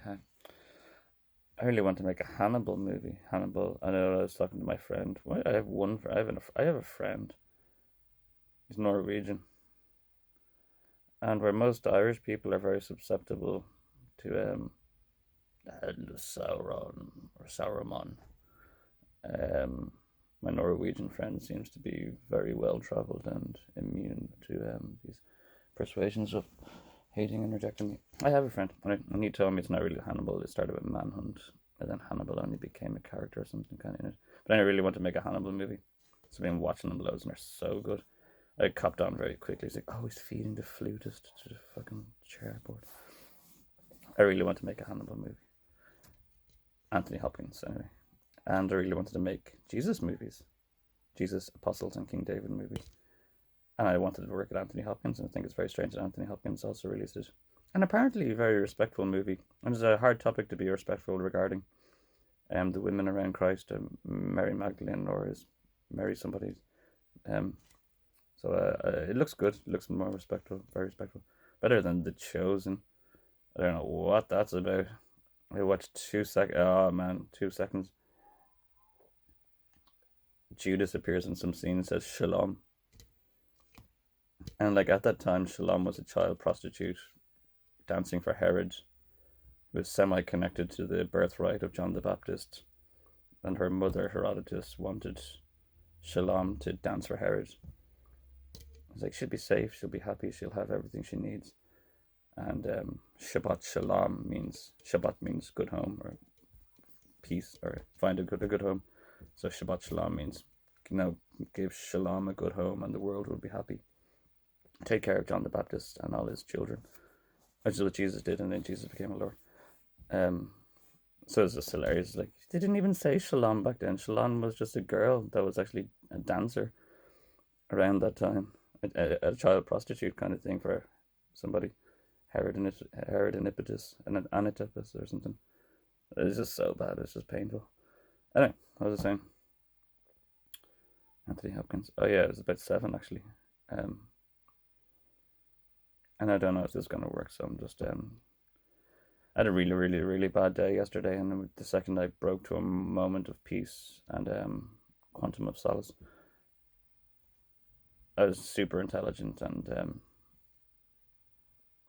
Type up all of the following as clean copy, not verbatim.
Uh, I really want to make a Hannibal movie. Hannibal. I know I was talking to my friend. Well, I have one. I have a friend. He's Norwegian, and where most Irish people are very susceptible to the Hand of Sauron or Sauron. Um, my Norwegian friend seems to be very well travelled and immune to these persuasions of hating and rejecting me. I have a friend, and he told me it's not really Hannibal. It started with Manhunt, and then Hannibal only became a character or something kind of in it. But I really want to make a Hannibal movie. So I've been watching them loads, and they're so good. I copped on very quickly. He's like, oh, he's feeding the flutist to the fucking chairboard. I really want to make a Hannibal movie. Anthony Hopkins, anyway. And I really wanted to make Jesus movies. Jesus, Apostles, and King David movies. And I wanted to work with Anthony Hopkins, and I think it's very strange that Anthony Hopkins also released it. And apparently a very respectful movie. And it's a hard topic to be respectful regarding the women around Christ, Mary Magdalene, or is Mary somebody's. Um, so it looks good. It looks more respectful, very respectful. Better than The Chosen. I don't know what that's about. I watched 2 seconds. Oh man, 2 seconds. Judas appears in some scene and says Shalom. And like at that time, Shalom was a child prostitute dancing for Herod, who was semi connected to the birthright of John the Baptist. And her mother, Herodotus, wanted Shalom to dance for Herod. It's like, she'll be safe, she'll be happy, she'll have everything she needs. And Shabbat Shalom means, Shabbat means good home or peace or find a good home. So Shabbat Shalom means, give Shalom a good home and the world will be happy. Take care of John the Baptist and all his children. Which is what Jesus did, and then Jesus became a Lord. Um, so it's just hilarious. Like, they didn't even say Shalom back then. Shalom was just a girl that was actually a dancer around that time. A child prostitute kind of thing for somebody. Herod Anipitus and Antipas or something. It's just so bad. It's just painful. Anyway, what was I saying? Anthony Hopkins. Oh yeah, it was about 7 actually. Um, and I don't know if this is gonna work, so I'm just I had a really, really, really bad day yesterday, and the second I broke to a moment of peace and quantum of solace. I was super intelligent, and I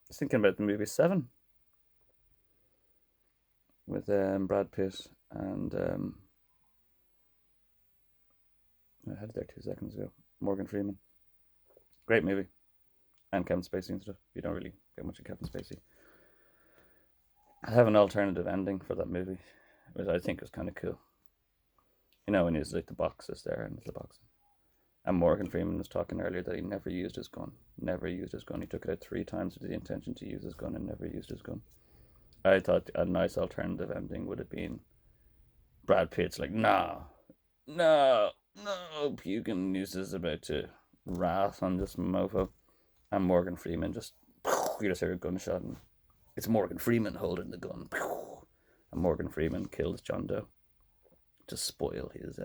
was thinking about the movie Seven with Brad Pitt and I had it there 2 seconds ago. Morgan Freeman, great movie, and Kevin Spacey and stuff. You don't really get much of Kevin Spacey. I have an alternative ending for that movie, which I think is kind of cool. You know, when he's like the box is there and it's the box. And Morgan Freeman was talking earlier that he never used his gun. Never used his gun. He took it out 3 times with the intention to use his gun and never used his gun. I thought a nice alternative ending would have been Brad Pitt's like, nah, no, no, puking. He's just about to wrath on this mofo. And Morgan Freeman just, you just hear a gunshot and it's Morgan Freeman holding the gun. And Morgan Freeman kills John Doe to spoil his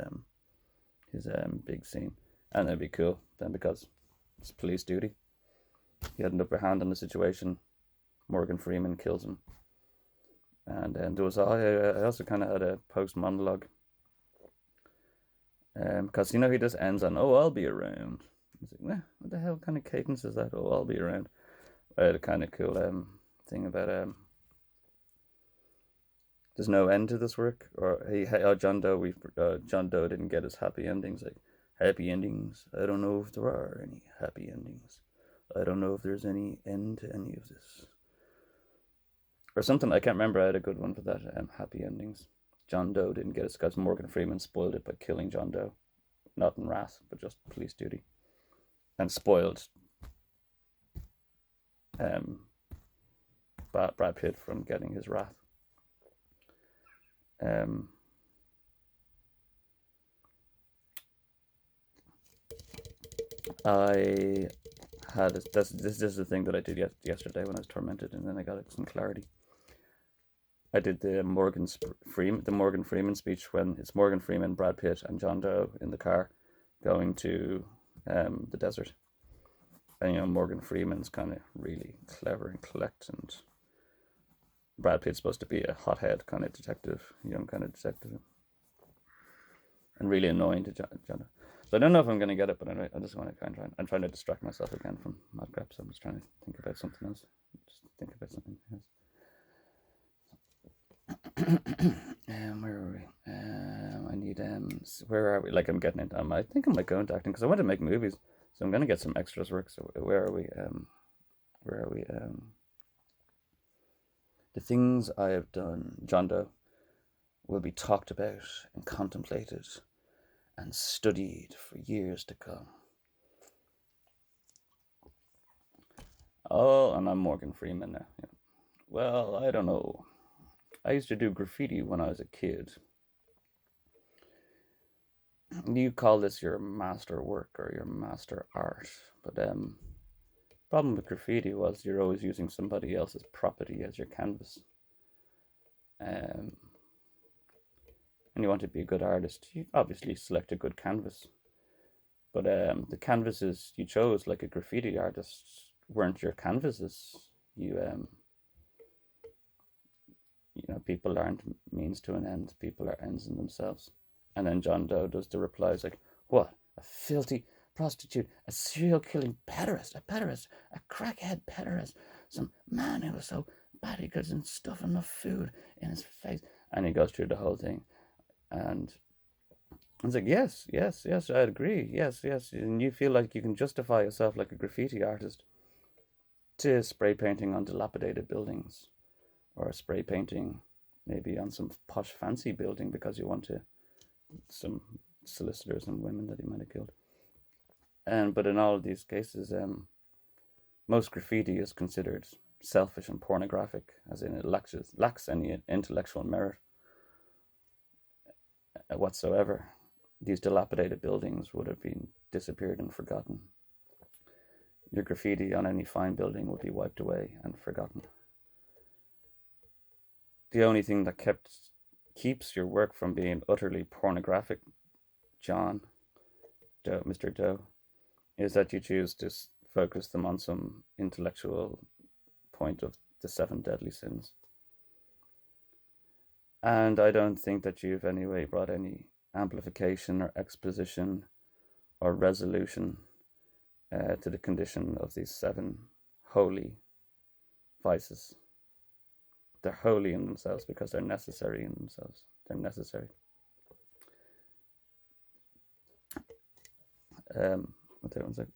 big scene. And it'd be cool then because it's police duty. He had an upper hand on the situation. Morgan Freeman kills him. And there was I also kind of had a post monologue because he just ends on "Oh, I'll be around." I was like, what the hell kind of cadence is that? Oh, I'll be around. I had a kind of cool thing about there's no end to this work, or John Doe didn't get his happy endings. Like, happy endings. I don't know if there are any happy endings. I don't know if there's any end to any of this. Or something, I can't remember. I had a good one for that. Happy endings. John Doe didn't get it because Morgan Freeman spoiled it by killing John Doe. Not in wrath, but just police duty. And spoiled um, Brad Pitt from getting his wrath. Um, I had this is the thing that I did yesterday when I was tormented, and then I got some clarity. I did the Morgan Freeman speech when it's Morgan Freeman, Brad Pitt, and John Doe in the car going to the desert. And Morgan Freeman's kind of really clever and collect, and Brad Pitt's supposed to be a hothead kind of detective, young kind of detective, and really annoying to John. So I don't know if I'm going to get it, but anyway, I just want to kind of try. I'm trying to distract myself again from Mad Crap, so I'm just trying to think about something else. Just think about something else. Where are we? I need where are we? Like I'm getting into. I think I might go into acting because I want to make movies, so I'm going to get some extras work. So where are we? Where are we? The things I have done, John Doe, will be talked about and contemplated and studied for years to come. Oh, and I'm Morgan Freeman now. Yeah. Well, I don't know. I used to do graffiti when I was a kid. You call this your master work or your master art, but problem with graffiti was you're always using somebody else's property as your canvas. Um, and you want to be a good artist, you obviously select a good canvas. But the canvases you chose, like a graffiti artist, weren't your canvases. People aren't means to an end. People are ends in themselves. And then John Doe does the replies like, "What? A filthy prostitute, a serial killing pederast, a crackhead pederast, some man who was so bad he couldn't stuff enough food in his face." And he goes through the whole thing, and it's like, yes, yes, yes, I agree. Yes, yes. And you feel like you can justify yourself like a graffiti artist to spray painting on dilapidated buildings or spray painting maybe on some posh fancy building because you want to some solicitors and women that he might have killed. But in all of these cases, most graffiti is considered selfish and pornographic, as in it lacks any intellectual merit whatsoever. These dilapidated buildings would have been disappeared and forgotten. Your graffiti on any fine building would be wiped away and forgotten. The only thing that keeps your work from being utterly pornographic, Mr. Doe, is that you choose to focus them on some intellectual point of the 7 deadly sins. And I don't think that you've anyway brought any amplification or exposition or resolution to the condition of these 7 holy vices. They're holy in themselves because they're necessary in themselves. They're necessary. What that one's like?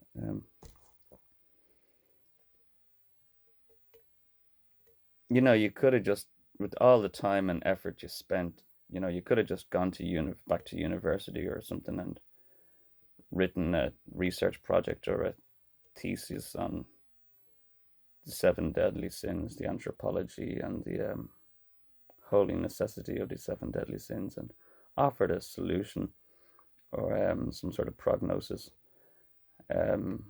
You could have just, with all the time and effort you spent, you could have just gone to back to university or something and written a research project or a thesis on the 7 deadly sins, the anthropology and the holy necessity of the 7 deadly sins, and offered a solution or some sort of prognosis. And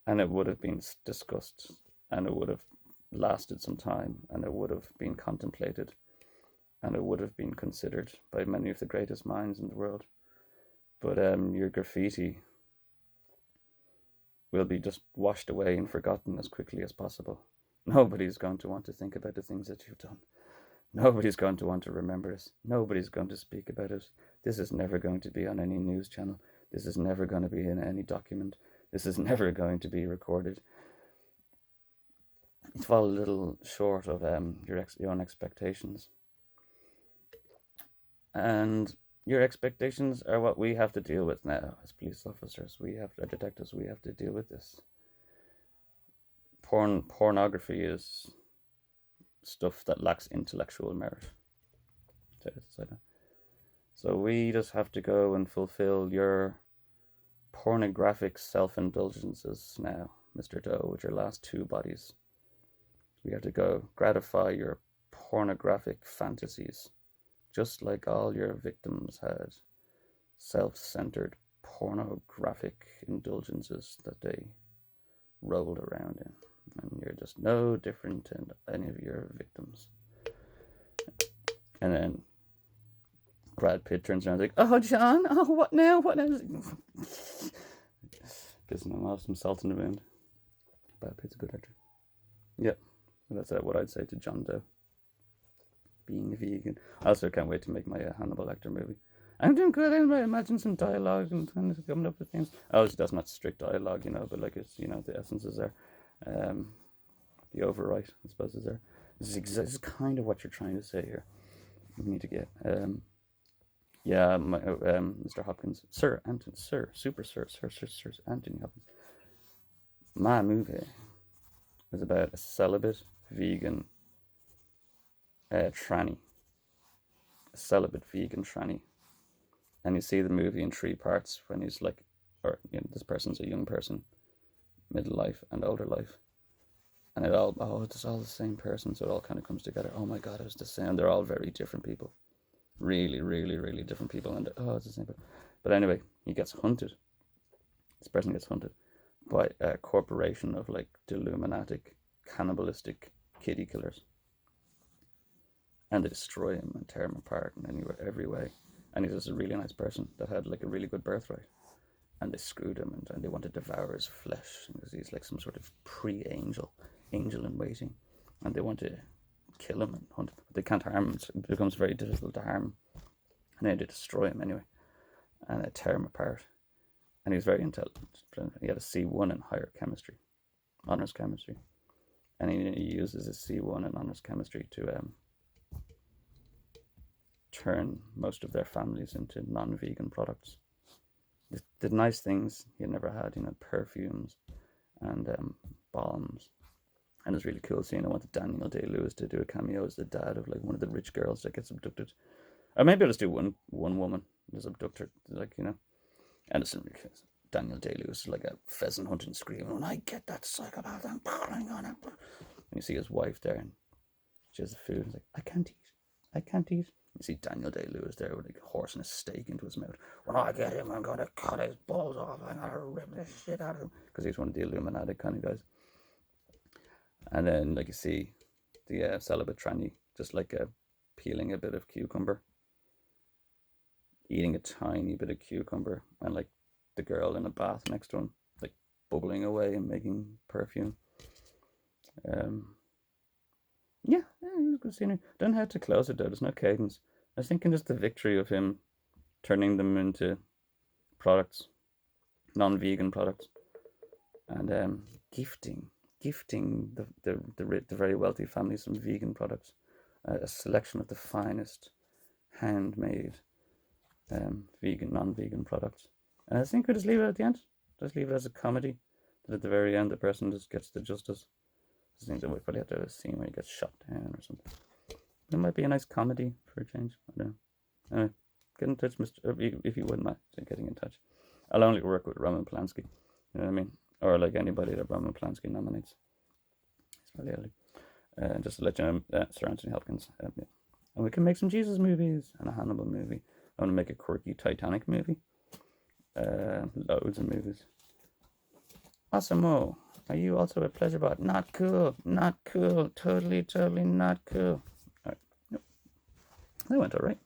it would have been discussed, and it would have lasted some time, and it would have been contemplated, and it would have been considered by many of the greatest minds in the world. But your graffiti will be just washed away and forgotten as quickly as possible. Nobody's going to want to think about the things that you've done. Nobody's going to want to remember us. Nobody's going to speak about it. This is never going to be on any news channel. This is never going to be in any document. This is never going to be recorded. You fall a little short of your own expectations. And your expectations are what we have to deal with now as police officers. As detectives, we have to deal with this. Pornography is stuff that lacks intellectual merit. So we just have to go and fulfill your pornographic self-indulgences now, Mr. Doe, with your last 2 bodies. We have to go gratify your pornographic fantasies, just like all your victims had self-centered pornographic indulgences that they rolled around in. And you're just no different than any of your victims. And then Brad Pitt turns around and is like, "Oh, John, oh, what now? What now?" Pissing him off, some salt in the wound. Brad Pitt's a good actor. Yep, that's what I'd say to John Doe. being vegan. I also can't wait to make my Hannibal Lecter movie. I'm doing good. I imagine some dialogue and kind of coming up with things. Obviously, that's not strict dialogue, but like it's the essence is there. Um, the overwrite, I suppose, is there. This is kind of what you're trying to say here. We need to get. Yeah, Mr. Hopkins, Sir Anthony, Sir Anthony Hopkins. My movie is about a celibate vegan tranny, a celibate vegan tranny, and you see the movie in three parts when he's like, or this person's a young person, middle life and older life, and it's all the same person, so it all kind of comes together. Oh my God, it was the same. They're all very different people, really, really, really different people, and it's the same. But anyway, he gets hunted. This person gets hunted by a corporation of like Deluminatic, cannibalistic kitty killers, and they destroy him and tear him apart in every way. And he's just a really nice person that had like a really good birthright, and they screwed him and they want to devour his flesh because he's like some sort of pre-angel, angel in waiting, and they want to kill him and hunt him. But they can't harm him. It becomes very difficult to harm him, and then they destroy him anyway, and they tear him apart. And he was very intelligent. He had a C1 in higher chemistry, honors chemistry, and he uses his C1 in honors chemistry to turn most of their families into non-vegan products. The nice things he had never had, perfumes and balms. And it's really cool seeing I wanted Daniel Day-Lewis to do a cameo as the dad of like one of the rich girls that gets abducted. Or maybe I'll just do one woman as abductor, and it's Daniel Day-Lewis is like a pheasant hunting screaming, when I get that psychopath, I'm calling on him. And you see his wife there, and she has the food, and he's like, I can't eat. You see Daniel Day-Lewis there with like a horse and a stake into his mouth. When I get him, I'm going to cut his balls off. I'm going to rip the shit out of him. Because he's one of the Illuminati kind of guys. And then, like, you see the celibate tranny just like peeling a bit of cucumber, eating a tiny bit of cucumber, and like the girl in a bath next to him, like bubbling away and making perfume. Yeah, it was good scenery. Don't have to close it though. There's no cadence. I was thinking just the victory of him turning them into products, non-vegan products, and gifting the very wealthy families some vegan products, a selection of the finest handmade vegan, non-vegan products. And I think we just leave it at the end. Just leave it as a comedy. That at the very end, the person just gets the justice. I think that we probably have to have a scene where he gets shot down or something. It might be a nice comedy for a change. I don't know. Anyway, get in touch, if you wouldn't mind getting in touch. I'll only work with Roman Polanski. You know what I mean? Or like anybody that Roman Polanski nominates. It's probably early. Just to let you know, Sir Anthony Hopkins. Yeah. And we can make some Jesus movies and a Hannibal movie. I want to make a quirky Titanic movie. Loads of movies. Awesome. Are you also a pleasure bot? Not cool. Not cool. Totally not cool. Alright. Nope. That went alright.